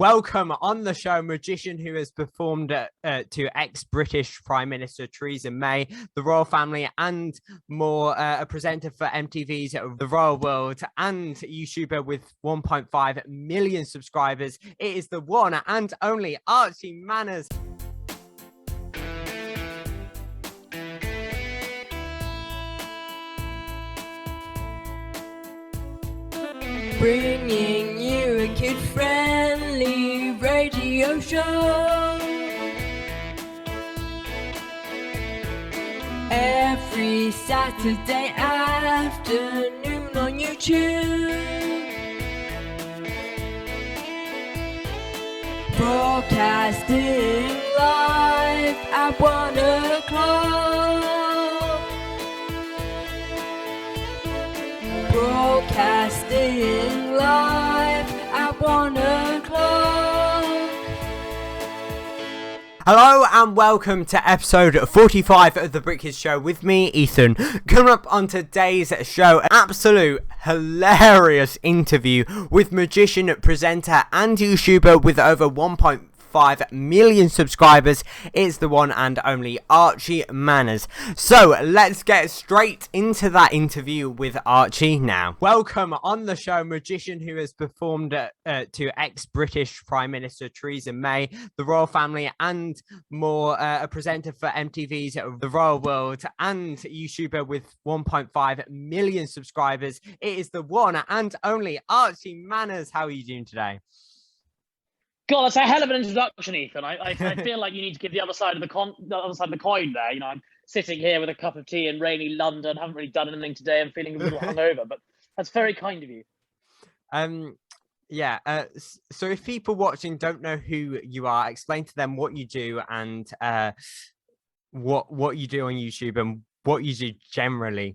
Welcome on the show, magician who has performed to ex-British Prime Minister Theresa May, the royal family, and more. A presenter for MTV's The Royal World and YouTuber with 1.5 million subscribers. It is the one and only Archie Manners. Bringing you a kid-friendly radio show every Saturday afternoon on YouTube, broadcasting live at 1 o'clock. Broadcasting live at 1 o'clock. Hello and welcome to episode 45 of the Brit Show with me, Ethan. Coming up on today's show, an absolute hilarious interview with magician, presenter and YouTuber with over 1.5 million subscribers. It's the one and only Archie Manners. So let's get straight into that interview with Archie now. Welcome on the show, magician who has performed to ex-British Prime Minister Theresa May, the royal family, and more. A presenter for MTV's The Royal World and YouTuber with 1.5 million subscribers. It is the one and only Archie Manners. How are you doing today? God, that's a hell of an introduction, Ethan. I feel like you need to give the other side of the coin there. You know, I'm sitting here with a cup of tea in rainy London, haven't really done anything today. I'm feeling a little hungover, but that's very kind of you. So if people watching don't know who you are, explain to them what you do and what you do on YouTube and what you do generally.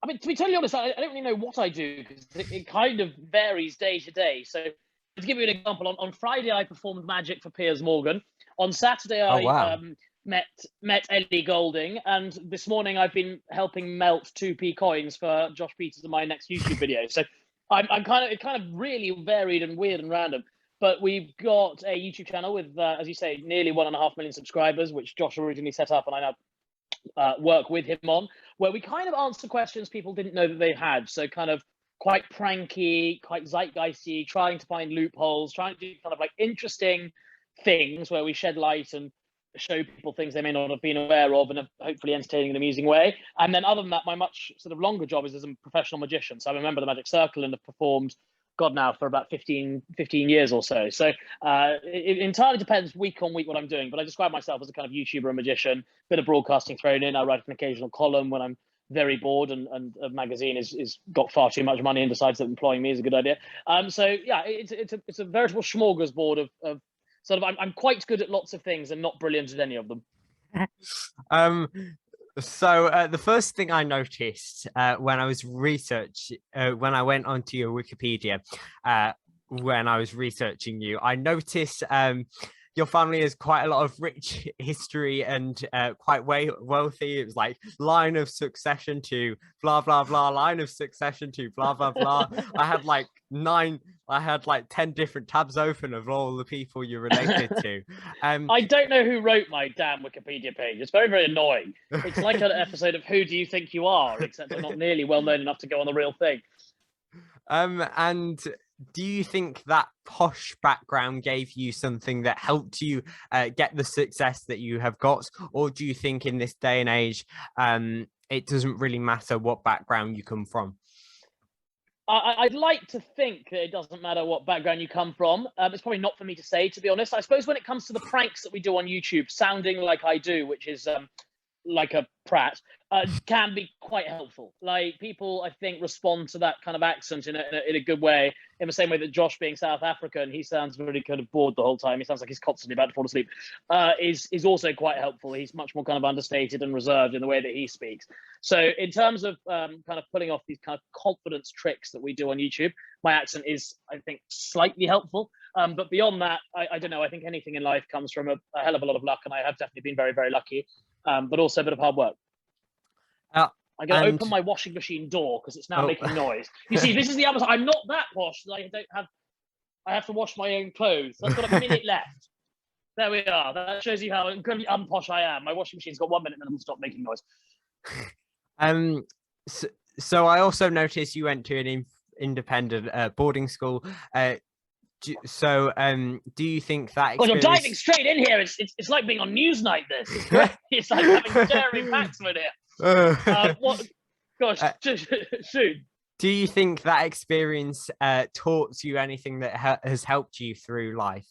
I mean, to be totally honest, I don't really know what I do because it kind of varies day to day. So to give you an example, on Friday I performed magic for Piers Morgan. On Saturday I met Ellie Goulding, and this morning I've been helping melt 2p coins for Josh Peters in my next YouTube video. So it kind of really varied and weird and random. But we've got a YouTube channel with, as you say, nearly 1.5 million subscribers, which Josh originally set up, and I now work with him on, where we kind of answer questions people didn't know that they had. So kind of quite pranky, quite zeitgeisty, trying to find loopholes, trying to do kind of like interesting things where we shed light and show people things they may not have been aware of in a hopefully entertaining and amusing way. And then other than that, my much sort of longer job is as a professional magician. So I'm a member of the Magic Circle and have performed, God, now for about 15 years or so. So it entirely depends week on week what I'm doing, but I describe myself as a kind of YouTuber and magician, bit of broadcasting thrown in. I write an occasional column when I'm very bored and a magazine is got far too much money and decides that employing me is a good idea. So yeah, it's a veritable smorgasbord of sort of I'm quite good at lots of things and not brilliant at any of them. So the first thing I noticed when I was when I went onto your Wikipedia, when I was researching you, I noticed your family has quite a lot of rich history and quite wealthy. It was like line of succession to blah, blah, blah, line of succession to blah, blah, blah. I had like 10 different tabs open of all the people you're related to. I don't know who wrote my damn Wikipedia page. It's very, very annoying. It's like an episode of Who Do You Think You Are, except I'm not nearly well known enough to go on the real thing. And do you think that posh background gave you something that helped you get the success that you have got? Or do you think in this day and age, it doesn't really matter what background you come from? I'd like to think that it doesn't matter what background you come from. It's probably not for me to say, to be honest. I suppose when it comes to the pranks that we do on YouTube, sounding like I do, which is like a prat, can be quite helpful. Like people, I think, respond to that kind of accent in a good way, in the same way that Josh, being South African, he sounds really kind of bored the whole time. He sounds like he's constantly about to fall asleep. Is also quite helpful. He's much more kind of understated and reserved in the way that he speaks. So in terms of kind of pulling off these kind of confidence tricks that we do on YouTube, my accent is, I think, slightly helpful. But beyond that, I don't know. I think anything in life comes from a hell of a lot of luck, and I have definitely been very, very lucky. But also a bit of hard work. I'm going to open my washing machine door because it's now making noise. You see, this is the other side. I'm not that posh. I don't have I have to wash my own clothes. I've got a minute left. There we are. That shows you how incredibly unposh I am. My washing machine's got 1 minute and it'll stop making noise. So I also noticed you went to an independent boarding school. Do you think that Well, you're diving straight in here. It's like being on Newsnight. This it's great. It's like having Jeremy Paxman here. Gosh, shoot. Do you think that experience taught you anything that has helped you through life?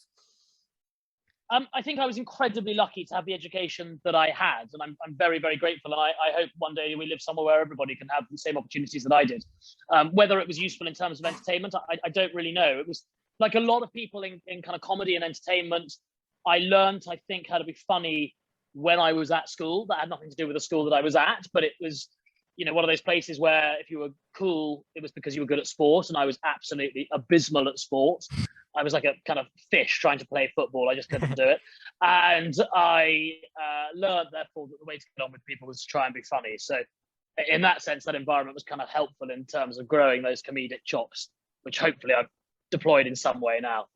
I think I was incredibly lucky to have the education that I had, and I'm very, very grateful. And I hope one day we live somewhere where everybody can have the same opportunities that I did. Whether it was useful in terms of entertainment, I don't really know. It was like a lot of people in kind of comedy and entertainment. I learned, I think, how to be funny when I was at school. That had nothing to do with the school that I was at, but it was, one of those places where if you were cool, it was because you were good at sport, and I was absolutely abysmal at sport. I was like a kind of fish trying to play football. I just couldn't do it. And I learned, therefore, that the way to get on with people was to try and be funny. So in that sense, that environment was kind of helpful in terms of growing those comedic chops, which hopefully I've deployed in some way now.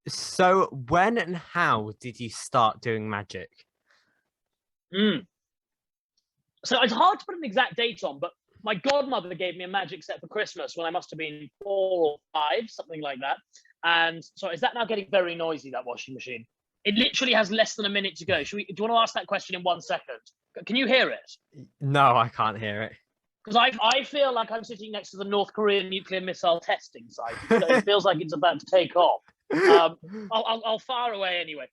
So when and how did you start doing magic? So it's hard to put an exact date on, but my godmother gave me a magic set for Christmas when I must have been 4 or 5, something like that. And so is that now getting very noisy, that washing machine? It literally has less than a minute to go. Do you want to ask that question in 1 second? Can you hear it? No, I can't hear it. Because I feel like I'm sitting next to the North Korean nuclear missile testing site. It feels like it's about to take off. I'll fire away anyway.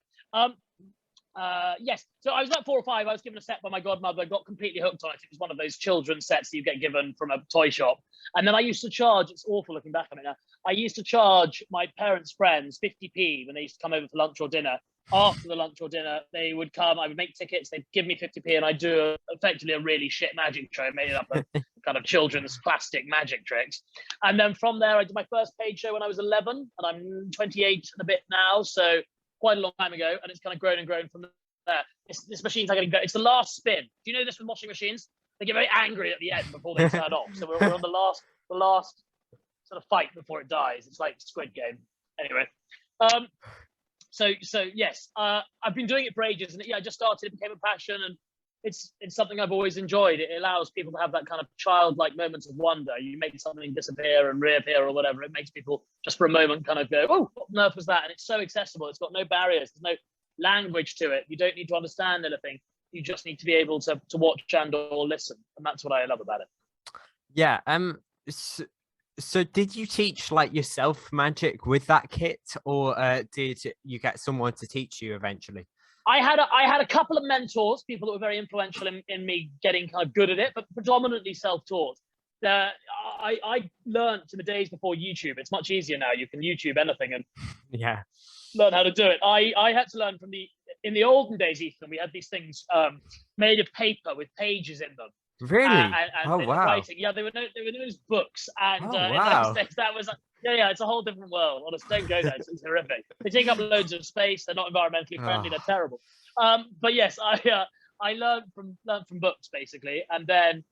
Yes, so I was about 4 or 5. I was given a set by my godmother, got completely hooked on it. It was one of those children's sets that you get given from a toy shop. And then I used to charge, it's awful looking back on it now, I used to charge my parents' friends 50p when they used to come over for lunch or dinner. After the lunch or dinner, they would come, I would make tickets, they'd give me 50p, and I'd do effectively a really shit magic show made up of kind of children's plastic magic tricks. And then from there, I did my first paid show when I was 11, and I'm 28 and a bit now, so quite a long time ago, and it's kind of grown and grown from there. This machine's like it's the last spin. Do you know this with washing machines? They get very angry at the end before they turn off. So we're on the last sort of fight before it dies. It's like Squid Game. Anyway, so yes, I've been doing it for ages, and I just started. It became a passion, and it's something I've always enjoyed. It allows people to have that kind of childlike moments of wonder. You make something disappear and reappear or whatever. It makes people just for a moment kind of go, oh, what on earth was that? And it's so accessible. It's got no barriers. There's no language to it. You don't need to understand anything. You just need to be able to watch and or listen. And that's what I love about it. Yeah. So did you teach like yourself magic with that kit, or did you get someone to teach you eventually? I had a couple of mentors, people that were very influential in me getting kind of good at it, but predominantly self-taught. I learned in the days before YouTube. It's much easier now. You can YouTube anything and learn how to do it. I had to learn in the olden days, Ethan, we had these things made of paper with pages in them. Really? And oh wow! Writing. Yeah, they were those books, and wow. In those days, that was it's a whole different world. Honestly, don't go there. It's horrific. They take up loads of space. They're not environmentally friendly. They're terrible. But yes, I learned from books basically, and then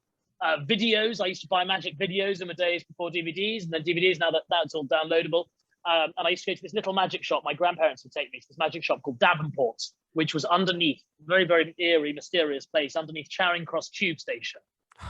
videos. I used to buy magic videos in the days before DVDs, and then DVDs. Now that's all downloadable. And I used to go to this little magic shop. My grandparents would take me to this magic shop called Davenport's, which was underneath, very, very eerie, mysterious place, underneath Charing Cross Tube Station.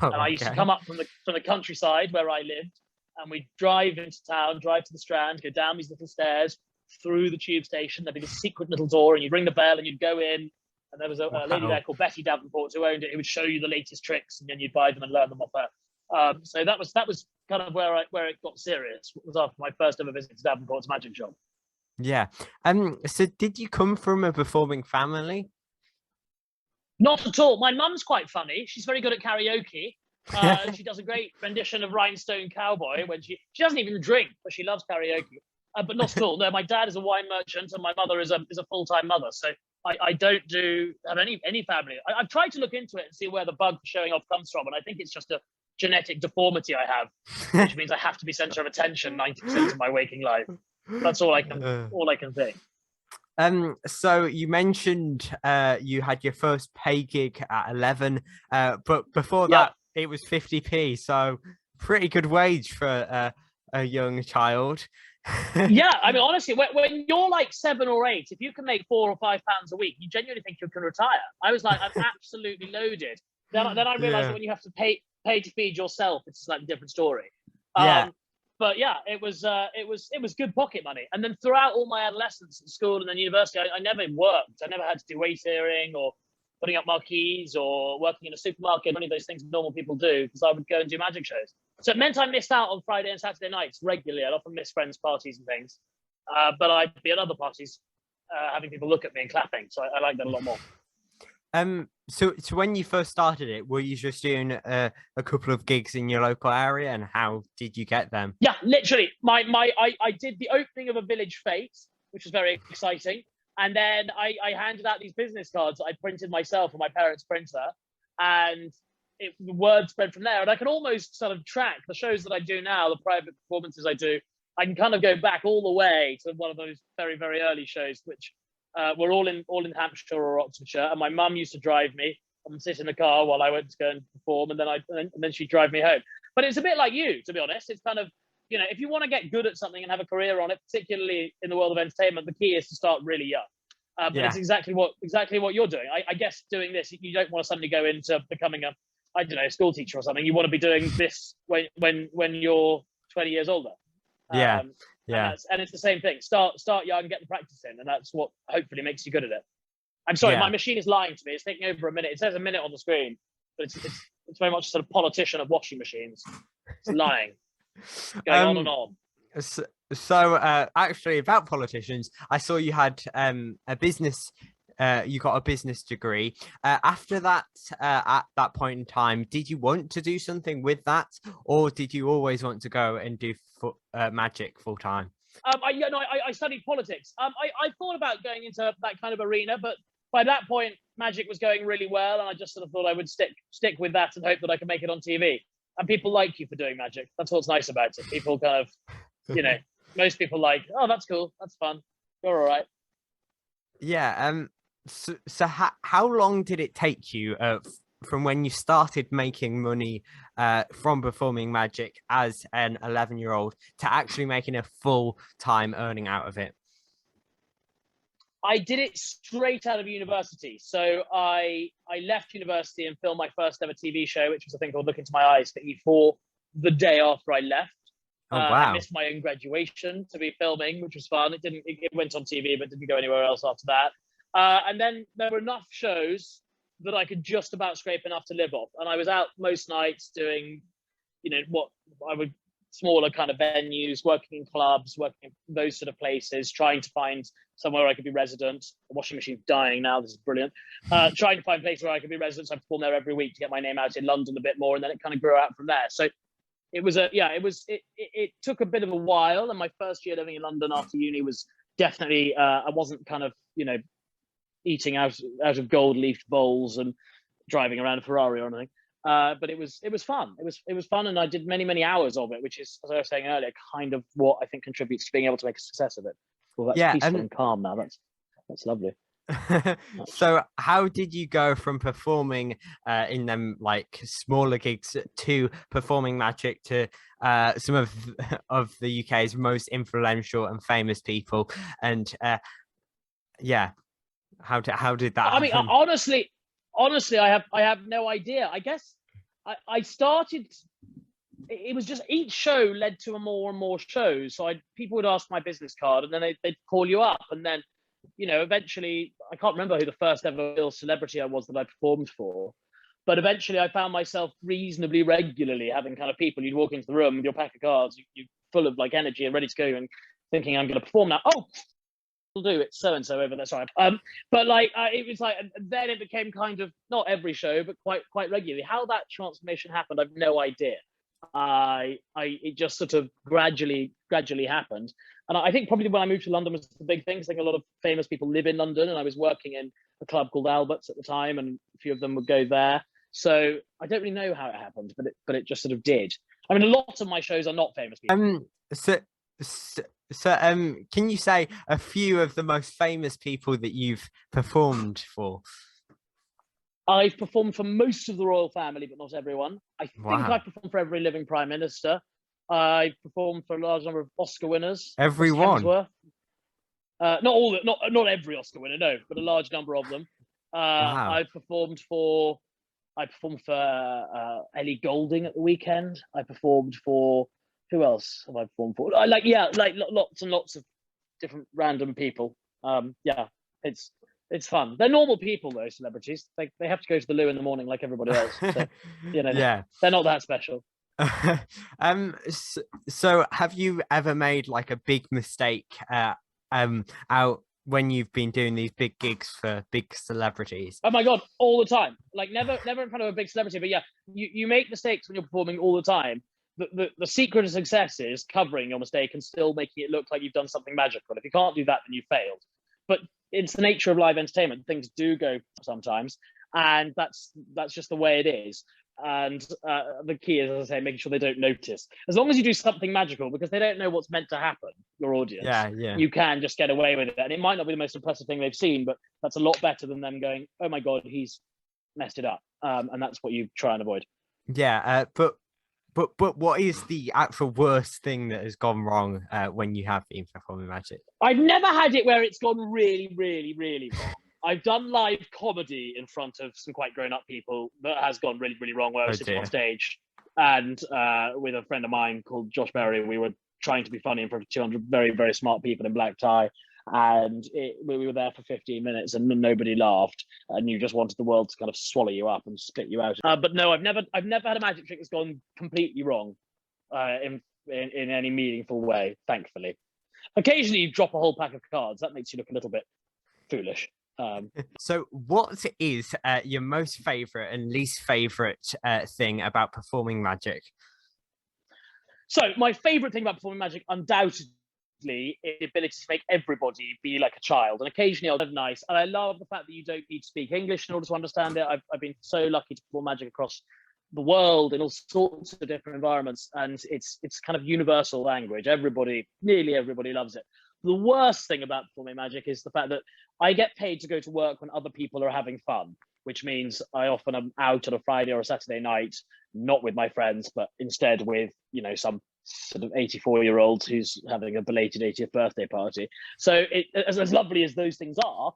And I used to come up from the countryside where I lived, and we'd drive into town, drive to the Strand, go down these little stairs, through the tube station. There'd be this secret little door, and you'd ring the bell, and you'd go in, and there was a lady there called Betty Davenport who owned it. It would show you the latest tricks, and then you'd buy them and learn them off her. So that was kind of where it got serious. It was after my first ever visit to Davenport's magic shop. Yeah. So did you come from a performing family? Not at all. My mum's quite funny. She's very good at karaoke. She does a great rendition of Rhinestone Cowboy when she doesn't even drink, but she loves karaoke. But not at all. No, my dad is a wine merchant, and my mother is a full-time mother. So I don't have any family. I've tried to look into it and see where the bug for showing off comes from, and I think it's just a genetic deformity I have, which means I have to be center of attention 90% of my waking life. That's all I can think. So you mentioned you had your first pay gig at 11, but before that it was 50p. So pretty good wage for a young child. Yeah, I mean, honestly, when you're like 7 or 8, if you can make £4 or £5 a week, you genuinely think you can retire. I was like, I'm absolutely loaded. Then I realized that when you have to pay to feed yourself, it's a slightly different story. Yeah. But yeah, it was good pocket money. And then throughout all my adolescence at school and then university, I never worked. I never had to do waitering or putting up marquees or working in a supermarket, any of those things normal people do, because I would go and do magic shows. So it meant I missed out on Friday and Saturday nights regularly. I'd often miss friends' parties and things. But I'd be at other parties having people look at me and clapping. So I like that a lot more. So when you first started it, were you just doing a couple of gigs in your local area, and how did you get them? Yeah, literally. I did the opening of a village fete, which was very exciting. And then I handed out these business cards that I printed myself on my parents' printer, and the word spread from there. And I can almost sort of track the shows that I do now, the private performances I do. I can kind of go back all the way to one of those very, very early shows, which were all in Hampshire or Oxfordshire. And my mum used to drive me and sit in the car while I went to go and perform, and then she'd drive me home. But it's a bit like you, to be honest. It's kind of, if you want to get good at something and have a career on it, particularly in the world of entertainment, the key is to start really young. But it's exactly what you're doing. I guess doing this, you don't want to suddenly go into becoming a school teacher or something. You want to be doing this when you're 20 years older. And it's the same thing. Start young, get the practice in, and that's what hopefully makes you good at it. I'm sorry, my machine is lying to me. It's taking over a minute. It says a minute on the screen, but it's very much sort of politician of washing machines. It's lying. Going on and on. So actually, about politicians, I saw you had a business. You got a business degree. After that, at that point in time, did you want to do something with that, or did you always want to go and do magic full time? I studied politics. I thought about going into that kind of arena, but by that point, magic was going really well, and I just sort of thought I would stick with that and hope that I could make it on TV. And people like you for doing magic. That's what's nice about it. People kind of, most people like, oh, that's cool, that's fun, you're all right. Yeah. So how long did it take you from when you started making money from performing magic as an 11-year-old to actually making a full-time earning out of it? I did it straight out of university. So I left university and filmed my first ever TV show, which was a thing called Look Into My Eyes for E4 the day after I left. Oh, wow. I missed my own graduation to be filming, which was fun. It went on TV, but didn't go anywhere else after that. And then there were enough shows that I could just about scrape enough to live off. And I was out most nights doing, what I would smaller kind of venues, working in clubs, working in those sort of places, trying to find somewhere I could be resident. The washing machine's dying now. This is brilliant. Trying to find a place where I could be resident. So I performed there every week to get my name out in London a bit more. And then it kind of grew out from there. So it took a bit of a while. And my first year living in London after uni was definitely, I wasn't kind of, eating out of gold-leafed bowls and driving around a Ferrari or anything. But it was fun. It was fun, and I did many hours of it, which is, as I was saying earlier, kind of what I think contributes to being able to make a success of it. Well, that's peaceful and calm now. That's lovely. So how did you go from performing in them like smaller gigs to performing magic to some of the UK's most influential and famous people? And how did that happen? I mean, honestly, I have no idea. I guess I started. It was just each show led to more and more shows. So people would ask my business card, and then they'd call you up, and then eventually, I can't remember who the first ever real celebrity I was that I performed for, but eventually I found myself reasonably regularly having kind of people. You'd walk into the room with your pack of cards, you're full of like energy and ready to go, and thinking I'm going to perform now. Oh, do it's so and so over there, sorry. But like it was like, then it became kind of not every show, but quite regularly. How that transformation happened, I've no idea. It just sort of gradually happened, and I think probably when I moved to London was the big thing. I think a lot of famous people live in London, and I was working in a club called Albert's at the time, and a few of them would go there. So I don't really know how it happened, but it just sort of did. I mean, a lot of my shows are not famous people. So, can you say a few of the most famous people that you've performed for? I've performed for most of the royal family, but not everyone. I think I've performed for every living prime minister. I performed for a large number of Oscar winners. Everyone? Not every Oscar winner, no, but a large number of them. Wow. I performed for Ellie Goulding at the weekend. I performed for who else have I performed for? Lots and lots of different random people. It's fun. They're normal people though, celebrities. They have to go to the loo in the morning like everybody else. So, Yeah. they're not that special. So have you ever made like a big mistake out when you've been doing these big gigs for big celebrities? Oh my god, all the time. Like never in front of a big celebrity, but yeah, you make mistakes when you're performing all the time. The secret of success is covering your mistake and still making it look like you've done something magical. If you can't do that, then you failed. But it's the nature of live entertainment. Things do go sometimes, and that's just the way it is. And the key is, as I say, making sure they don't notice. As long as you do something magical, because they don't know what's meant to happen, your audience, you can just get away with it. And it might not be the most impressive thing they've seen, but that's a lot better than them going, oh my God, he's messed it up. And that's what you try and avoid. Yeah, but what is the actual worst thing that has gone wrong when you have been performing magic? I've never had it where it's gone really, really, really wrong. I've done live comedy in front of some quite grown-up people that has gone really, really wrong, where I was sitting on stage and with a friend of mine called Josh Berry, we were trying to be funny in front of 200 very, very smart people in black tie. And we were there for 15 minutes and nobody laughed, and you just wanted the world to kind of swallow you up and spit you out. But no, I've never had a magic trick that's gone completely wrong in any meaningful way, thankfully. Occasionally you drop a whole pack of cards. That makes you look a little bit foolish. So what is your most favorite and least favorite thing about performing magic? So my favorite thing about performing magic, undoubtedly, is the ability to make everybody be like a child. And occasionally I'll have nice. And I love the fact that you don't need to speak English in order to understand it. I've been so lucky to perform magic across the world in all sorts of different environments, and it's kind of universal language. Nearly everybody loves it. The worst thing about performing magic is the fact that I get paid to go to work when other people are having fun, which means I often am out on a Friday or a Saturday night, not with my friends, but instead with, some sort of 84-year-old who's having a belated 80th birthday party. So as lovely as those things are,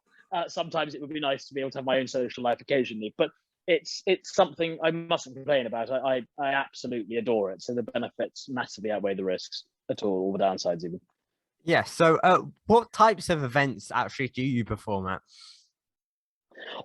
sometimes it would be nice to be able to have my own social life occasionally. But it's something I mustn't complain about. I absolutely adore it. So the benefits massively outweigh the risks at all the downsides even. Yeah, so what types of events actually do you perform at?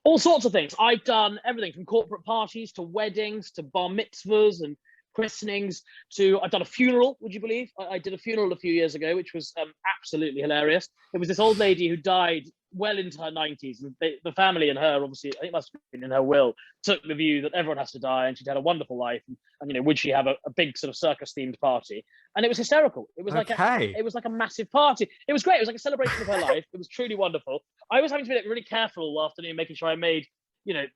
All sorts of things. I've done everything from corporate parties to weddings to bar mitzvahs and christenings I've done a funeral, would you believe? I did a funeral a few years ago, which was absolutely hilarious. It was this old lady who died well into her 90s, and the family and her, obviously, I think it must have been in her will, took the view that everyone has to die and she'd had a wonderful life, and would she have a big sort of circus themed party? And it was hysterical. It was like a massive party. It was great. It was like a celebration of her life. It was truly wonderful. I was having to be really careful all afternoon, making sure I made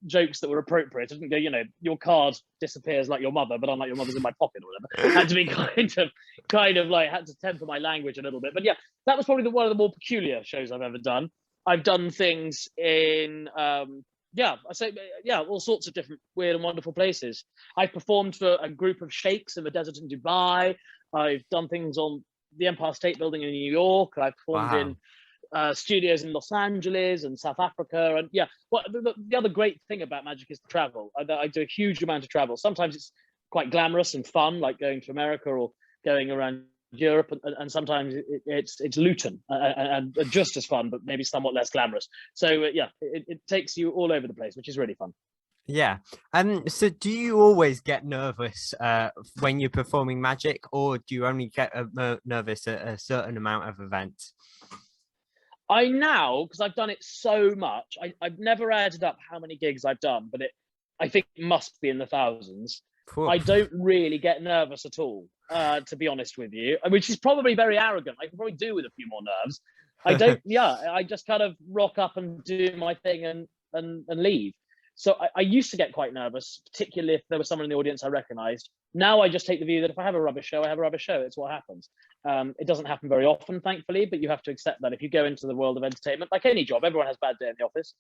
jokes that were appropriate. I didn't go, your card disappears like your mother, but unlike your mother's in my pocket or whatever. Had to be kind of like, had to temper my language a little bit. But yeah, that was probably one of the more peculiar shows I've ever done. I've done things in, all sorts of different weird and wonderful places. I've performed for a group of sheikhs in the desert in Dubai. I've done things on the Empire State Building in New York. I've performed in studios in Los Angeles and South Africa. And yeah, the other great thing about magic is the travel. I do a huge amount of travel. Sometimes it's quite glamorous and fun, like going to America or going around Europe, and sometimes it's Luton and just as fun, but maybe somewhat less glamorous. So it takes you all over the place, which is really fun. Yeah. So do you always get nervous when you're performing magic, or do you only get nervous at a certain amount of events? Because I've done it so much, I've never added up how many gigs I've done, but I think it must be in the thousands. Cool. I don't really get nervous at all, to be honest with you, which is probably very arrogant. I could probably do with a few more nerves. I don't. I just kind of rock up and do my thing and leave. So I used to get quite nervous, particularly if there was someone in the audience I recognized. Now I just take the view that if I have a rubbish show, I have a rubbish show. It's what happens. It doesn't happen very often, thankfully, but you have to accept that if you go into the world of entertainment, like any job, everyone has a bad day in the office.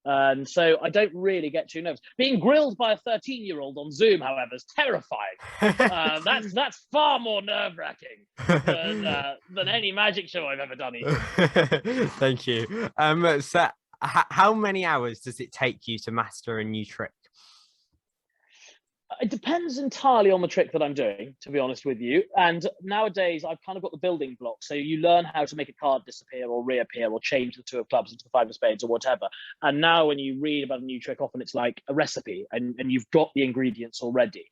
And so I don't really get too nervous. Being grilled by a 13-year-old on Zoom, however, is terrifying. That's far more nerve-wracking than any magic show I've ever done. Thank you. So how many hours does it take you to master a new trick? It depends entirely on the trick that I'm doing, to be honest with you. And nowadays, I've kind of got the building blocks. So you learn how to make a card disappear or reappear or change the 2 of clubs into the 5 of spades or whatever. And now when you read about a new trick, often it's like a recipe and you've got the ingredients already.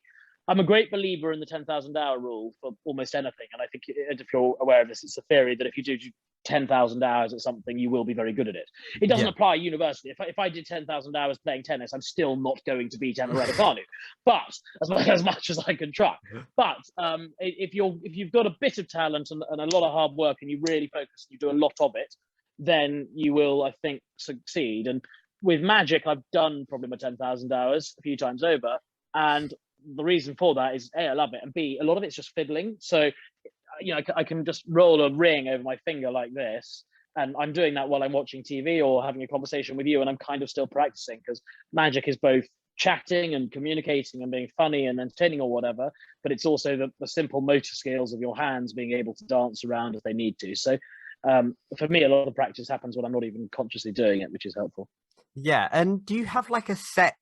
I'm a great believer in the 10,000 hour rule for almost anything. And I think if you're aware of this, it's a theory that if you do 10,000 hours at something, you will be very good at it. It doesn't apply universally. If I did 10,000 hours playing tennis, I'm still not going to beat Emma Raducanu, but as much as I can try. But if you've got a bit of talent and a lot of hard work and you really focus and you do a lot of it, then you will, I think, succeed. And with magic, I've done probably my 10,000 hours a few times over. And the reason for that is A, I love it, and B, a lot of it's just fiddling. So, you know, I can just roll a ring over my finger like this, and I'm doing that while I'm watching TV or having a conversation with you, and I'm kind of still practicing, because magic is both chatting and communicating and being funny and entertaining or whatever, but it's also the simple motor skills of your hands being able to dance around if they need to. So for me, a lot of the practice happens when I'm not even consciously doing it, which is helpful. Yeah, and do you have like a set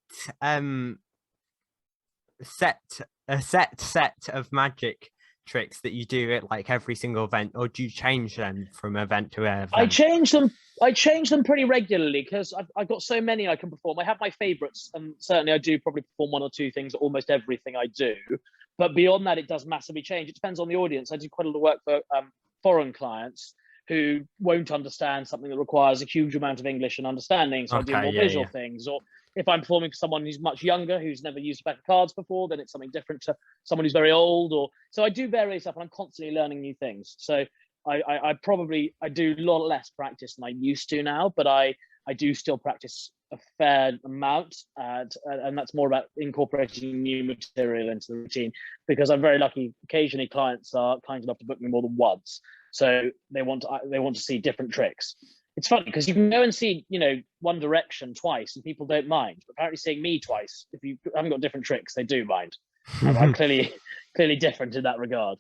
of magic tricks that you do at like every single event, or do you change them from event to event? I change them pretty regularly, because I've got so many I can perform. I have my favorites, and certainly I do probably perform 1 or 2 things at almost everything I do, but beyond that it does massively change. It depends on the audience. I do quite a lot of work for foreign clients who won't understand something that requires a huge amount of English and understanding, so I do more visual things. Or if I'm performing for someone who's much younger, who's never used a pack of cards before, then it's something different to someone who's very old. Or so I do various stuff, and I'm constantly learning new things. So I do a lot less practice than I used to now, but I do still practice a fair amount, and that's more about incorporating new material into the routine, because I'm very lucky. Occasionally clients are kind enough to book me more than once, so they want to see different tricks. It's funny because you can go and see, you know, One Direction twice and people don't mind, but apparently seeing me twice, if you haven't got different tricks, they do mind. I'm clearly different in that regard.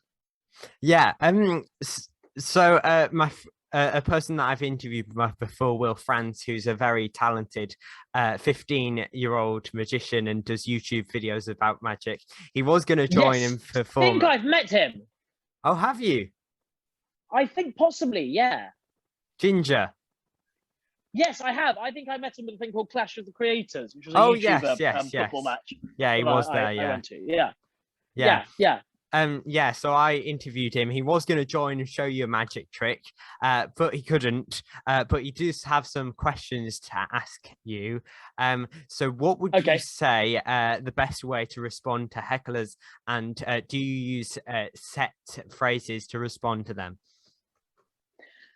Yeah. So a person that I've interviewed before, Will Franz, who's a very talented 15-year-old magician and does YouTube videos about magic. He was going to join and perform. I think I've met him. Oh, have you? I think possibly, yeah. Ginger. Yes, I have. I think I met him with a thing called Clash of the Creators, which was a YouTuber football match. Yeah, he was there. I went to. Yeah. So I interviewed him. He was going to join and show you a magic trick, but he couldn't. But he does have some questions to ask you. So what would you say the best way to respond to hecklers, and do you use set phrases to respond to them?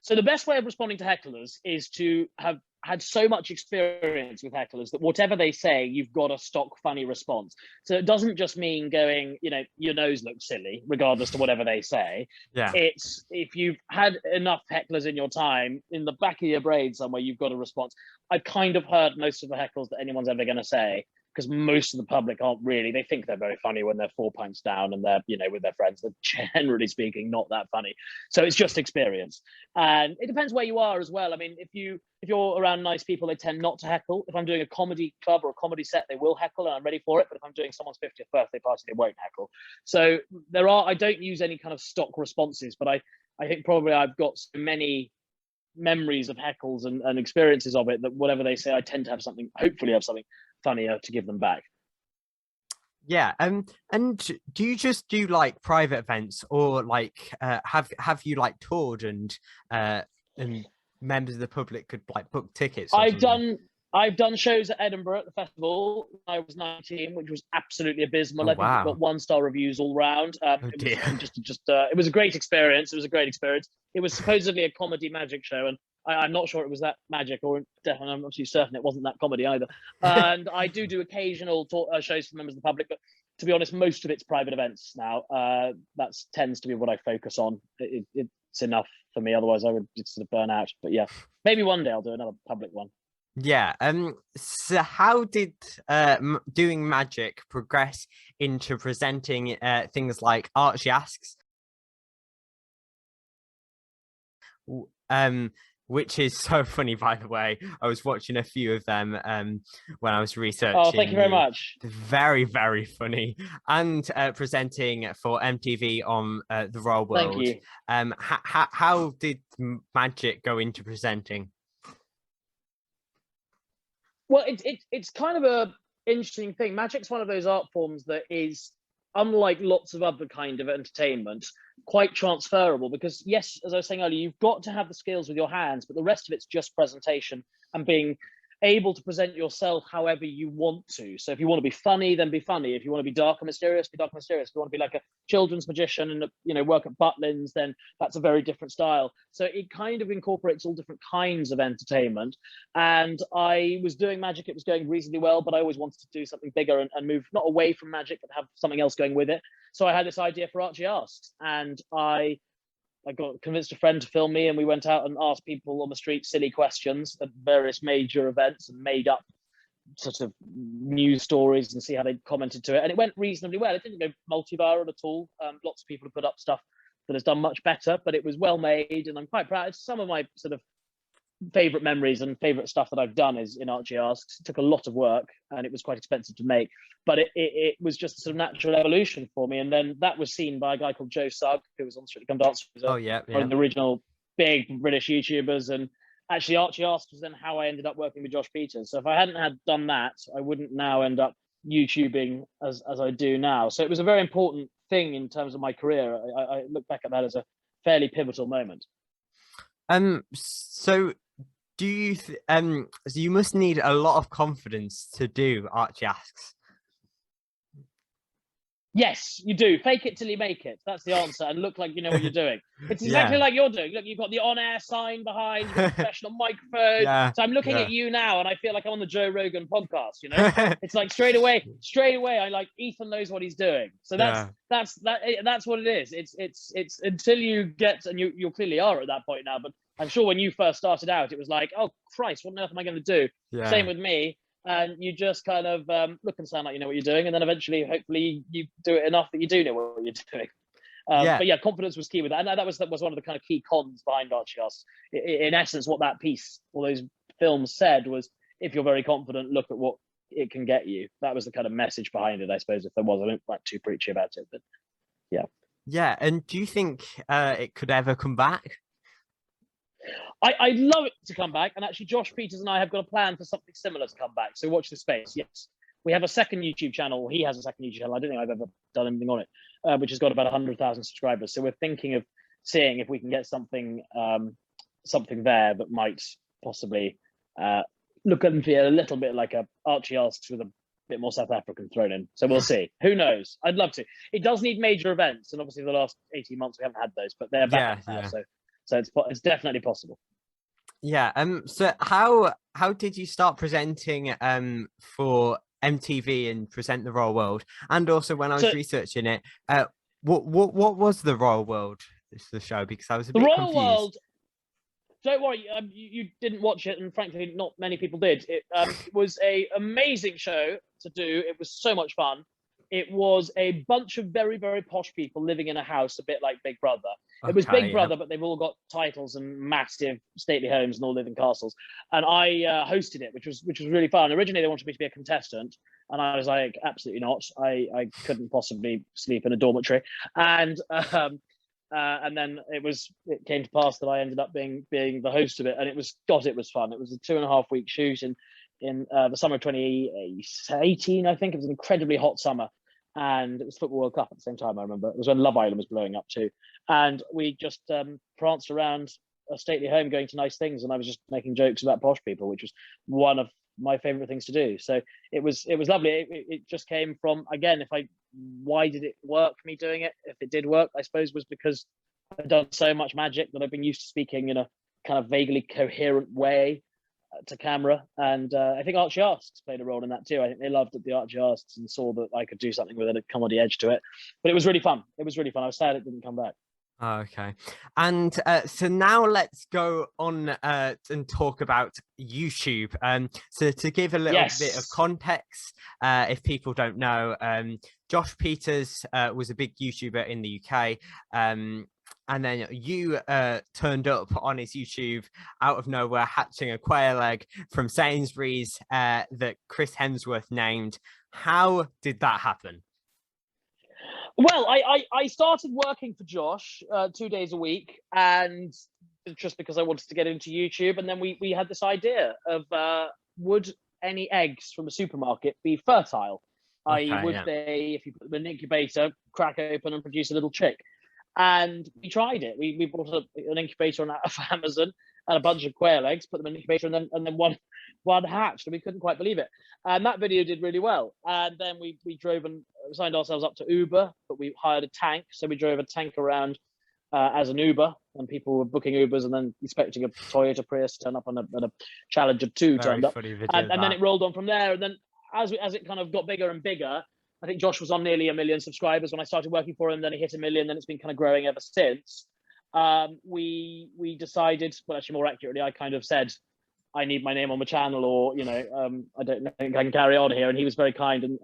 So the best way of responding to hecklers is to have had so much experience with hecklers that whatever they say, you've got a stock funny response. So it doesn't just mean going, you know, your nose looks silly, regardless to whatever they say. Yeah. It's if you've had enough hecklers in your time, in the back of your brain somewhere, you've got a response. I've kind of heard most of the heckles that anyone's ever going to say, because most of the public aren't really, they think they're very funny when they're 4 pints down and they're, you know, with their friends. They're generally speaking not that funny. So it's just experience. And it depends where you are as well. I mean, if you're around nice people, they tend not to heckle. If I'm doing a comedy club or a comedy set, they will heckle and I'm ready for it. But if I'm doing someone's 50th birthday party, they won't heckle. So I don't use any kind of stock responses, but I think probably I've got so many memories of heckles and experiences of it that whatever they say, I tend to have something, hopefully have something funnier to give them back. Yeah. And do you just do like private events, or like have you like toured and members of the public could like book tickets? I've done shows at Edinburgh at the festival when I was 19, which was absolutely abysmal. I think it got 1-star reviews all round. It was a great experience. It was supposedly a comedy magic show, and I'm not sure it was that magic, or definitely I'm absolutely certain it wasn't that comedy either. And I do occasional shows for members of the public, but to be honest, most of it's private events now. That tends to be what I focus on. It's enough for me, otherwise I would just sort of burn out. But yeah, maybe one day I'll do another public one. Yeah. So how did doing magic progress into presenting things like Archie asks, w- um, which is so funny, by the way. I was watching a few of them when I was Oh, thank researching you very you. much. Very, very funny, and presenting for MTV on the Royal Thank World. you. How did magic go into presenting? Well, it's kind of a interesting thing. Magic's one of those art forms that is, unlike lots of other kind of entertainment, quite transferable. Because yes, as I was saying earlier, you've got to have the skills with your hands, but the rest of it's just presentation and being able to present yourself however you want to. So if you want to be funny, then be funny. If you want to be dark and mysterious, be dark and mysterious. If you want to be like a children's magician and work at Butlins, then that's a very different style. So it kind of incorporates all different kinds of entertainment. And I was doing magic, it was going reasonably well, but I always wanted to do something bigger and move not away from magic, but have something else going with it. So I had this idea for Archie Asks, and I got convinced a friend to film me, and we went out and asked people on the street silly questions at various major events and made up sort of news stories and see how they commented to it. And it went reasonably well. It didn't go multi-viral at all. Lots of people have put up stuff that has done much better, but it was well made, and I'm quite proud. It's some of my sort of favorite memories and favorite stuff that I've done is in Archie Asks. It took a lot of work and it was quite expensive to make, but it was just a sort of natural evolution for me. And then that was seen by a guy called Joe Sugg, who was on Strictly Come Dancing. Oh yeah, One yeah. of the original big British YouTubers. And actually Archie Asks was then how I ended up working with Josh Peters. So if I hadn't had done that, I wouldn't now end up YouTubing as I do now. So it was a very important thing in terms of my career. I look back at that as a fairly pivotal moment. So do you so you must need a lot of confidence to do Archie Asks. Yes, you do. Fake it till you make it. That's the answer. And look like you know what you're doing. It's exactly like you're doing. Look, you've got the on-air sign behind, you've got the professional microphone. Yeah, So I'm looking at you now, and I feel like I'm on the Joe Rogan podcast. It's like straight away. I like Ethan knows what he's doing. So that's what it is. It's until you get, and you clearly are at that point now. But I'm sure when you first started out, it was like, oh Christ, what on earth am I going to do? Yeah. Same with me. And you just kind of look and sound like you know what you're doing, and then eventually, hopefully, you do it enough that you do know what you're doing. But yeah, confidence was key with that, and that was one of the kind of key cons behind Archie Asks. In essence, what that piece, all those films said was, if you're very confident, look at what it can get you. That was the kind of message behind it, I suppose. If there was, I don't like too preachy about it, but yeah. Yeah, and do you think it could ever come back? I'd love it to come back, and actually Josh Peters and I have got a plan for something similar to come back, so watch this space. Yes, we have a second YouTube channel. He has a second YouTube channel. I don't think I've ever done anything on it, which has got about 100,000 subscribers. So we're thinking of seeing if we can get something there that might possibly look and feel a little bit like a Archie Asks with a bit more South African thrown in. So we'll see. Who knows? I'd love to. It does need major events, and obviously the last 18 months we haven't had those, but they're back now. So it's definitely possible. Yeah. So how did you start presenting for MTV and Present the Royal World? And also when I was researching it, what was the Royal World? This is the show, because I was a bit confused. The Royal World. Don't worry, you didn't watch it, and frankly, not many people did. It was an amazing show to do. It was so much fun. It was a bunch of very, very posh people living in a house, a bit like Big Brother. It was Big Brother, but they've all got titles and massive stately homes and all live in castles. And I hosted it, which was really fun. Originally, they wanted me to be a contestant, and I was like, absolutely not. I couldn't possibly sleep in a dormitory. And then it came to pass that I ended up being the host of it, and it was fun. It was a 2.5 week shoot in the summer of 2018, I think. It was an incredibly hot summer, and it was Football World Cup at the same time. I remember it was when Love Island was blowing up too, and we just pranced around a stately home, going to nice things, and I was just making jokes about posh people, which was one of my favorite things to do. So it was lovely. It just came from, again, why did it work, me doing it? If it did work, I suppose was because I've done so much magic that I've been used to speaking in a kind of vaguely coherent way to camera. And I think Archie Asks played a role in that too. I think they loved the Archie Asks and saw that I could do something with a comedy edge to it. But it was really fun. I was sad it didn't come back. Okay. And so now let's go on and talk about YouTube. So to give a little bit of Yes. context, if people don't know, Josh Peters was a big YouTuber in the UK. And then you turned up on his YouTube out of nowhere, hatching a quail egg from Sainsbury's that Chris Hemsworth named. How did that happen? Well, I started working for Josh 2 days a week, and just because I wanted to get into YouTube, and then we had this idea of would any eggs from a supermarket be fertile? I.e., would they, if you put them in an incubator, crack open and produce a little chick? And we tried it. We bought an incubator out of Amazon and a bunch of quail eggs, put them in an incubator, and then one hatched, and we couldn't quite believe it. And that video did really well. And then we drove and signed ourselves up to Uber, but we hired a tank. So we drove a tank around as an Uber, and people were booking Ubers and then expecting a Toyota Prius to turn up, and a Challenger 2 turned up. And then it rolled on from there. And then as it kind of got bigger and bigger, I think Josh was on nearly 1 million subscribers when I started working for him. Then he hit 1 million. Then it's been kind of growing ever since. We decided, well, actually more accurately, I kind of said, I need my name on the channel, or, I don't think I can carry on here. And he was very kind and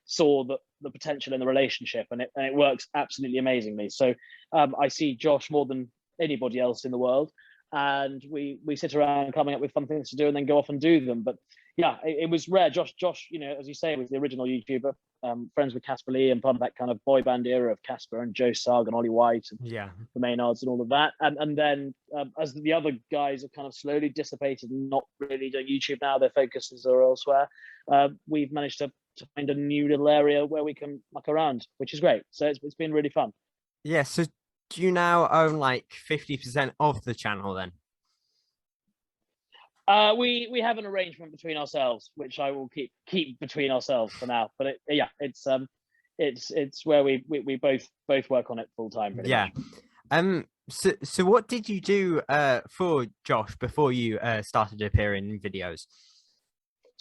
saw the potential in the relationship, and it works absolutely amazingly. So I see Josh more than anybody else in the world. And we sit around coming up with fun things to do and then go off and do them. But yeah, it was rare. Josh, as you say, was the original YouTuber, friends with Casper Lee and part of that kind of boy band era of Casper and Joe Sugg and Ollie White and the Maynards and all of that. And then as the other guys have kind of slowly dissipated and not really doing YouTube now, their focuses are elsewhere, we've managed to find a new little area where we can muck around, which is great. So it's been really fun. Yeah, so do you now own like 50% of the channel then? We have an arrangement between ourselves, which I will keep between ourselves for now. But it's where we both work on it full time. Pretty much. So what did you do for Josh before you started appearing in videos?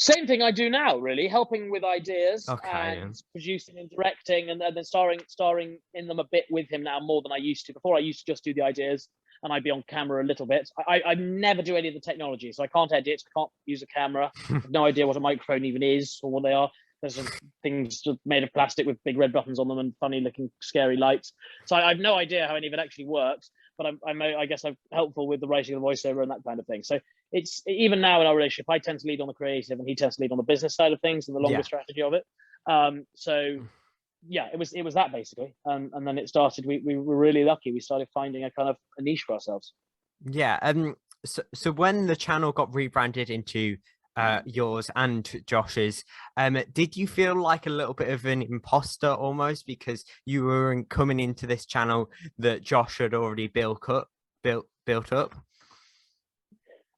Same thing I do now, really, helping with ideas and producing and directing, and then starring in them a bit with him now more than I used to. Before I used to just do the ideas and I'd be on camera a little bit. I never do any of the technology, so I can't edit, I can't use a camera. I have no idea what a microphone even is or what they are. There's some things made of plastic with big red buttons on them and funny looking scary lights. So I have no idea how any of it actually works, but I guess I'm helpful with the writing of the voiceover and that kind of thing. So it's even now in our relationship, I tend to lead on the creative and he tends to lead on the business side of things and the longer strategy of it. So yeah, it was that basically. And then it started, we were really lucky. We started finding a kind of a niche for ourselves. Yeah. So when the channel got rebranded into yours and Josh's, did you feel like a little bit of an imposter almost because you were coming into this channel that Josh had already built up?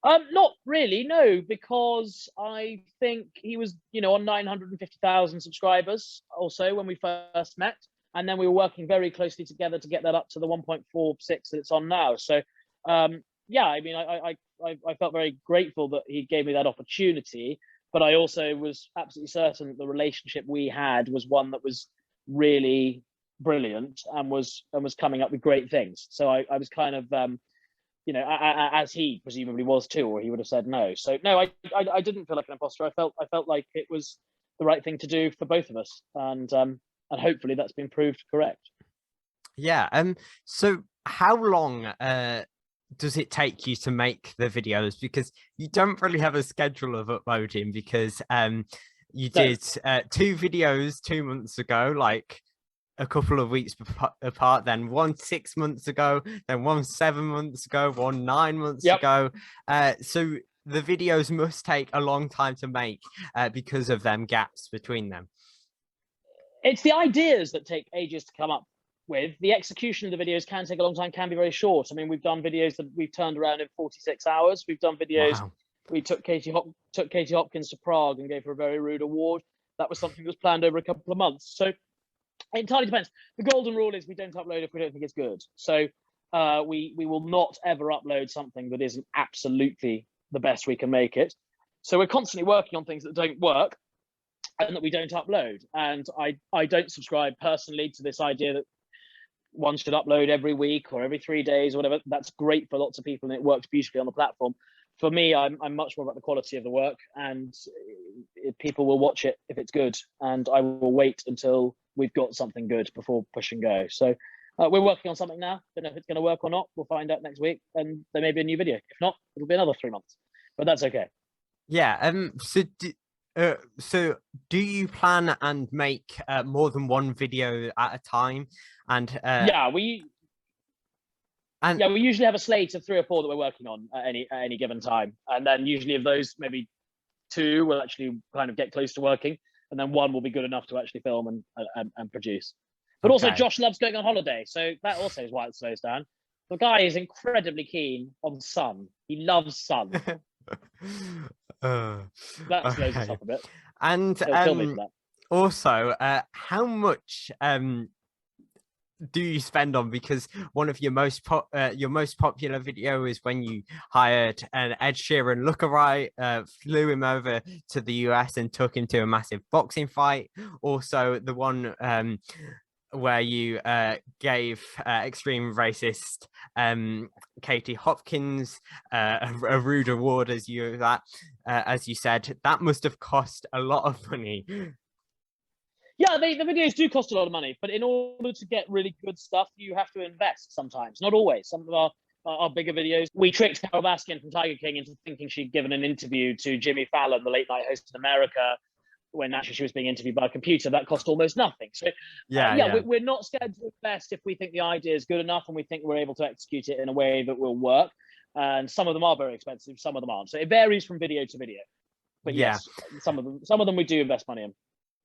Not really, no, because I think he was, on 950,000 subscribers also when we first met, and then we were working very closely together to get that up to the 1.46 that it's on now. So, yeah, I mean, I felt very grateful that he gave me that opportunity, but I also was absolutely certain that the relationship we had was one that was really brilliant and was coming up with great things. So I was kind of, as he presumably was too, or he would have said no. So no, I didn't feel like an imposter. I felt like it was the right thing to do for both of us, and hopefully that's been proved correct. Yeah. So how long does it take you to make the videos? Because you don't really have a schedule of uploading, because you did 2 videos 2 months ago, like a couple of weeks apart, then one 6 months ago, then one 7 months ago, one 9 months ago. So the videos must take a long time to make because of them gaps between them. It's the ideas that take ages to come up with. The execution of the videos can take a long time, can be very short. I mean, we've done videos that we've turned around in 46 hours. We've done videos. Wow. We took Katie Hopkins to Prague and gave her a very rude award. That was something that was planned over a couple of months. So it entirely depends. The golden rule is we don't upload if we don't think it's good. So we will not ever upload something that isn't absolutely the best we can make it. So we're constantly working on things that don't work and that we don't upload. And I don't subscribe personally to this idea that one should upload every week or every 3 days or whatever. That's great for lots of people and it works beautifully on the platform. For me, I'm much more about the quality of the work, and people will watch it if it's good, and I will wait until we've got something good before push and go. So we're working on something now. Don't know if it's going to work or not. We'll find out next week, and there may be a new video. If not, it'll be another 3 months, but that's okay. Yeah. So do you plan and make more than one video at a time? And yeah, we usually have a slate of 3 or 4 that we're working on at any given time, and then usually of those, maybe 2 will actually kind of get close to working, and then 1 will be good enough to actually film and produce. But also, Josh loves going on holiday, so that also is why it slows down. The guy is incredibly keen on sun. He loves sun. That slows us up a bit. And also, how much do you spend on, because one of your most popular video is when you hired an Ed Sheeran lookalike, flew him over to the US and took him to a massive boxing fight. Also the one where you gave extreme racist Katie Hopkins a rude award, as you said. That must have cost a lot of money. Yeah, the videos do cost a lot of money, but in order to get really good stuff, you have to invest sometimes. Not always. Some of our bigger videos, we tricked Carol Baskin from Tiger King into thinking she'd given an interview to Jimmy Fallon, the late night host in America, when actually she was being interviewed by a computer. That cost almost nothing. So we're not scared to invest if we think the idea is good enough and we think we're able to execute it in a way that will work. And some of them are very expensive, some of them aren't. So it varies from video to video. But yes, some of them we do invest money in.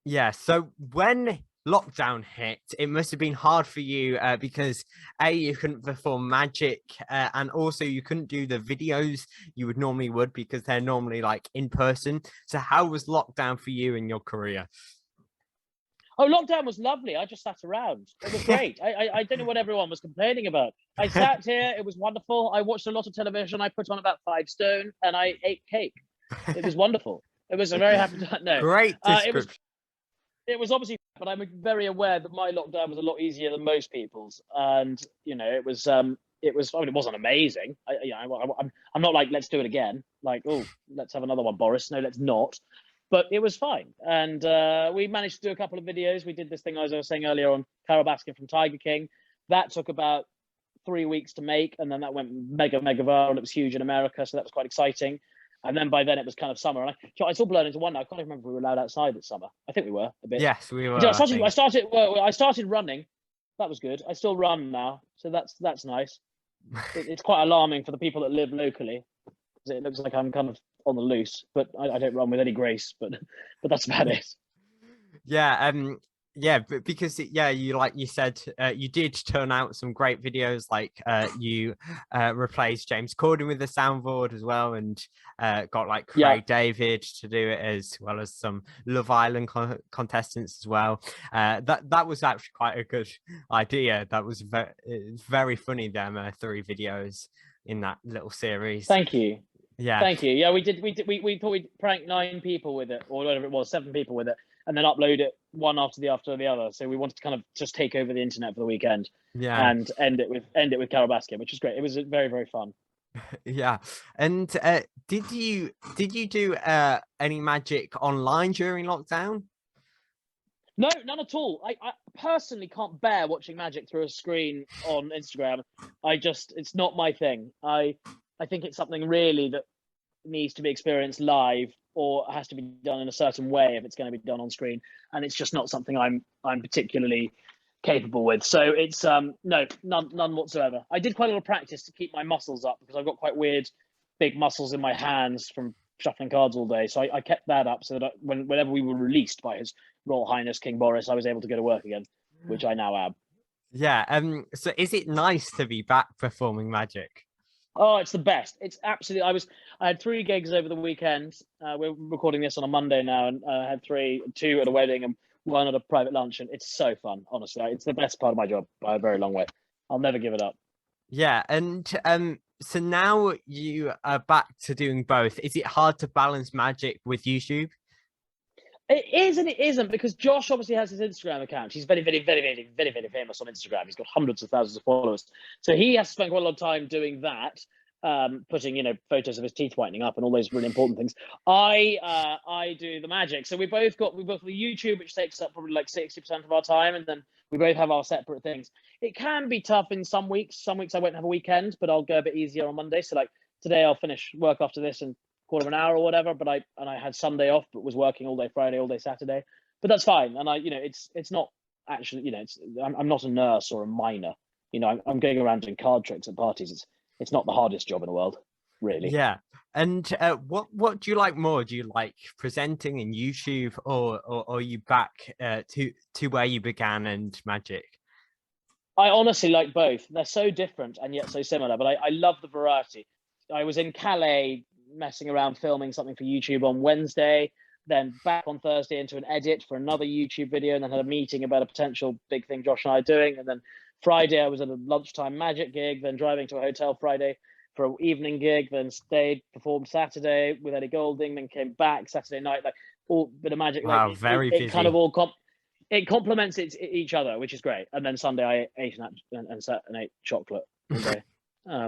Yeah, so when lockdown hit, it must have been hard for you because you couldn't perform magic, and also you couldn't do the videos you would normally because they're normally like in person. So how was lockdown for you in your career? Oh, lockdown was lovely. I just sat around. It was great. I don't know what everyone was complaining about. I sat here. It was wonderful. I watched a lot of television. I put on about 5 stone and I ate cake. It was wonderful. It was a very happy time. No, great description. It was obviously, but I'm very aware that my lockdown was a lot easier than most people's, and it was. I mean, it wasn't amazing. I'm not like, let's do it again. Like, oh, let's have another one, Boris. No, let's not. But it was fine, and we managed to do a couple of videos. We did this thing, as I was saying earlier, on Carol Baskin from Tiger King. That took about 3 weeks to make, and then that went mega viral. It was huge in America, so that was quite exciting. And then by then it was kind of summer, and it's all blurred into one now. I can't even remember if we were allowed outside this summer. I think we were a bit. Yes, we were. I started running. That was good. I still run now, so that's nice. It's quite alarming for the people that live locally, because it looks like I'm kind of on the loose. But I don't run with any grace. But that's about it. Yeah. Yeah, because you, like you said, you did turn out some great videos. Like you replaced James Corden with the soundboard as well, and got like Craig David to do it, as well as some Love Island contestants as well. That was actually quite a good idea. That was very funny. Them 3 videos in that little series. Thank you. Yeah, thank you. Yeah, we thought we'd prank 9 people with it, or whatever it was, 7 people with it, and then upload it one after the other. So we wanted to kind of just take over the internet for the weekend, and end it with Carol Baskin, which was great. It was very, very fun. Yeah. And did you do any magic online during lockdown? No, none at all. I personally can't bear watching magic through a screen on Instagram. It's not my thing. I think it's something really that needs to be experienced live, or has to be done in a certain way if it's going to be done on screen, and it's just not something I'm particularly capable with. So it's no, none whatsoever. I did quite a lot of practice to keep my muscles up, because I've got quite weird big muscles in my hands from shuffling cards all day. So I kept that up, so that whenever we were released by His Royal Highness King Boris, I was able to go to work again, which I now am. Yeah. So is it nice to be back performing magic? Oh, it's the best. It's absolutely. I had 3 gigs over the weekend. We're recording this on a Monday now, and I had 2 at a wedding and 1 at a private lunch, and it's so fun. Honestly, it's the best part of my job by a very long way. I'll never give it up. Yeah, and so now you are back to doing both. Is it hard to balance magic with YouTube? It is and it isn't, because Josh obviously has his Instagram account. He's very, very, very, very, very, very famous on Instagram. He's got hundreds of thousands of followers. So he has spent quite a lot of time doing that, putting, photos of his teeth whitening up and all those really important things. I do the magic. So we both the YouTube, which takes up probably like 60% of our time, and then we both have our separate things. It can be tough in some weeks. Some weeks I won't have a weekend, but I'll go a bit easier on Monday. So like today I'll finish work after this and quarter of an hour or whatever, but I had Sunday off, but was working all day Friday, all day Saturday. But that's fine. And it's not actually, I'm not a nurse or a miner. I'm going around doing card tricks at parties. It's not the hardest job in the world, really. Yeah. And what do you like more? Do you like presenting in YouTube, or are you back to where you began and magic? I honestly like both. They're so different and yet so similar, but I love the variety. I was in Calais messing around filming something for YouTube on Wednesday, then back on Thursday into an edit for another YouTube video, and then had a meeting about a potential big thing Josh and I are doing. And then Friday I was at a lunchtime magic gig, then driving to a hotel Friday for an evening gig, then stayed, performed Saturday with Eddie Golding, then came baake Saturday night, like all bit of magic. Wow, like, very busy. It kind of all it complements each other, which is great. And then Sunday I ate and ate chocolate all day.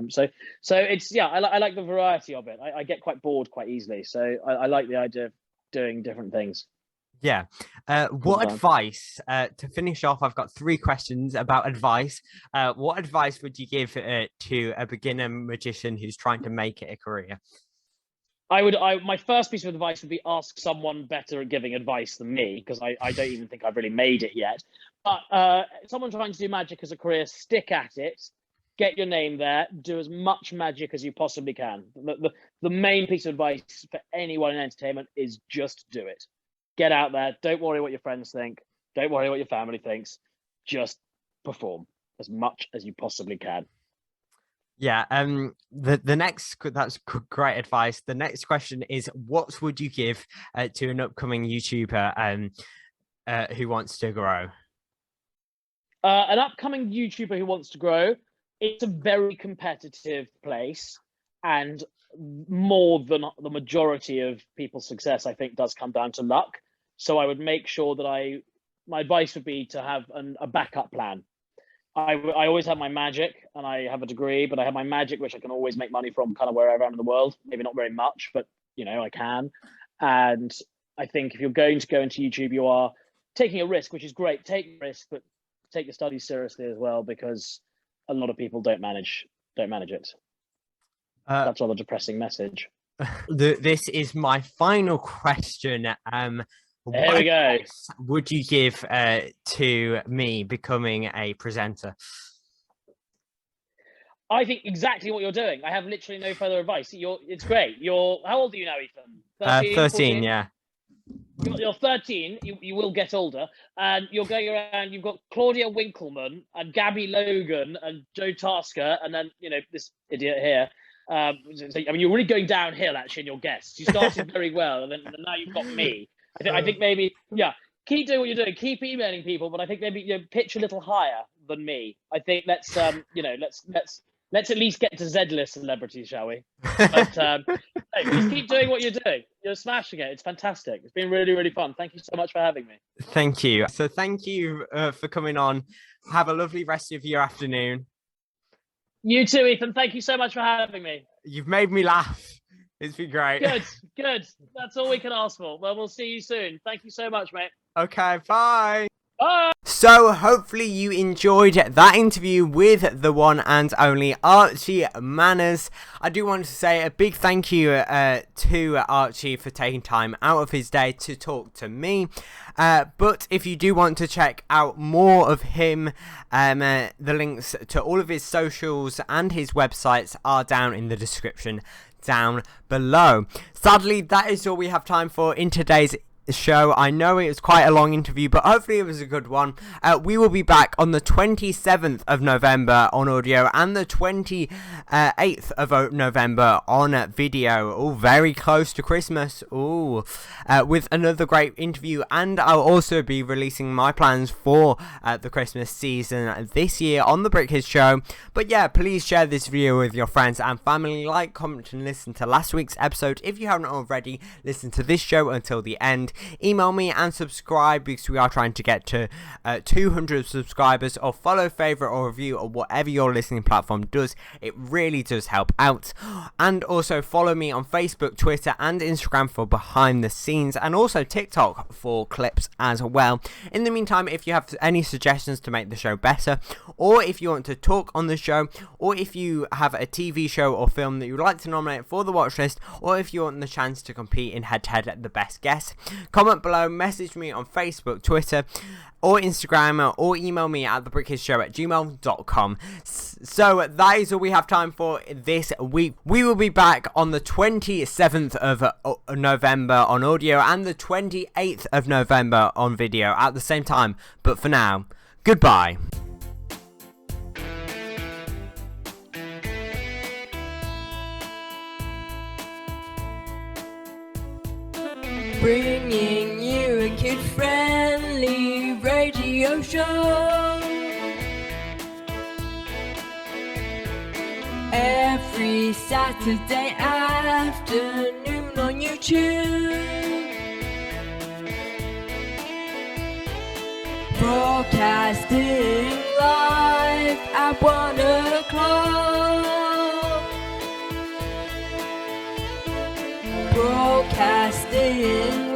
So it's, I like the variety of it. I get quite bored quite easily, so I like the idea of doing different things. Yeah. What advice, to finish off, I've got 3 questions about advice. What advice would you give to a beginner magician who's trying to make it a career? My first piece of advice would be ask someone better at giving advice than me, because I don't even think I've really made it yet. But someone trying to do magic as a career, stick at it. Get your name there. Do as much magic as you possibly can. The main piece of advice for anyone in entertainment is just do it. Get out there. Don't worry what your friends think. Don't worry what your family thinks. Just perform as much as you possibly can. Yeah. The next, that's great advice. The next question is, what would you give to an upcoming YouTuber who wants to grow? An upcoming YouTuber who wants to grow. It's a very competitive place, and more than the majority of people's success, I think, does come down to luck. So I would make sure that my advice would be to have a backup plan. I always have my magic, and I have a degree, but I have my magic, which I can always make money from kind of wherever I am in the world. Maybe not very much, but I can. And I think if you're going to go into YouTube, you are taking a risk, which is great. Take risk, but take your studies seriously as well, because a lot of people don't manage it. That's all a depressing message. This is my final question. There we go. Would you give to me becoming a presenter? I think exactly what you're doing. I have literally no further advice. It's great. How old are you now, Ethan? 13, 14? Yeah. You're 13. You will get older, and you're going around. You've got Claudia Winkleman and Gabby Logan and Joe Tasker, and then this idiot here. You're really going downhill actually in your guests. You started very well, and then now you've got me. I think maybe keep doing what you're doing. Keep emailing people, but I think maybe pitch a little higher than me. I think let's at least get to Z-list celebrities, shall we? But just keep doing what you're doing. You're smashing it. It's fantastic. It's been really, really fun. Thank you so much for having me. Thank you. So thank you for coming on. Have a lovely rest of your afternoon. You too, Ethan. Thank you so much for having me. You've made me laugh. It's been great. Good. That's all we can ask for. Well, we'll see you soon. Thank you so much, mate. Okay, bye. Bye. So hopefully you enjoyed that interview with the one and only Archie Manners. I do want to say a big thank you to Archie for taking time out of his day to talk to me. But if you do want to check out more of him, the links to all of his socials and his websites are down in the description down below. Sadly, that is all we have time for in today's show. I know it was quite a long interview, but hopefully it was a good one. We will be back on the 27th of November on audio and the 28th of November on video. All very close to Christmas. With another great interview, and I'll also be releasing my plans for the Christmas season this year on the Brit Show. But yeah, please share this video with your friends and family. Like, comment, and listen to last week's episode if you haven't already. Listen to this show until the end. email me and subscribe, because we are trying to get to 200 subscribers. Or follow, favorite, or review, or whatever your listening platform does. It really does help out. And also follow me on Facebook, Twitter and Instagram for behind the scenes, and also TikTok for clips as well. In the meantime, if you have any suggestions to make the show better, or if you want to talk on the show, or if you have a TV show or film that you'd like to nominate for the watch list, or if you want the chance to compete in head-to-head at the best guess, comment below, message me on Facebook, Twitter or Instagram, or email me at thebrickissshow@gmail.com. So that is all we have time for this week. We will be back on the 27th of November on audio and the 28th of November on video at the same time. But for now, goodbye. Bringing you a kid-friendly radio show. Every Saturday afternoon on YouTube. Broadcasting live at 1 o'clock. Broadcasting